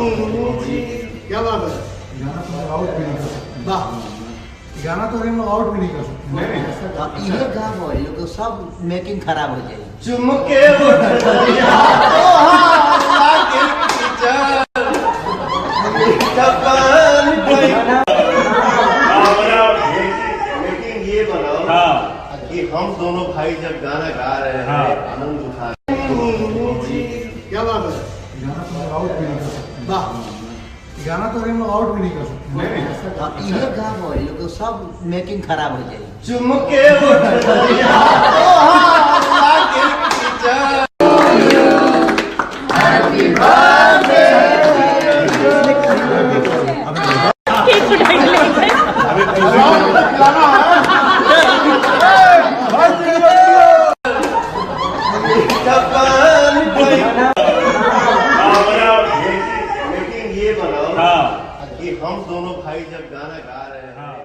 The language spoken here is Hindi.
क्या बात है। गाना तो आउट भी नहीं कर सकते। वाह, गाना तो हम आउट भी नहीं कर सकते। ये गा बोल तो सब मेकिंग खराब हो जाएगी। चुमके लेकिन ये बनाओ कि हम दोनों भाई जब गाना गा रहे हैं आनंद उठा क्या बात है। गाना तो आउट भी नहीं कर सकते। वाह, गाना तो हम आउट भी नहीं कर सकते। ये गा बोल तो सब मेकिंग खराब हो जाएगी। चुमके लेकिन ये बनाओ कि हम दोनों भाई जब गाना गा रहे हैं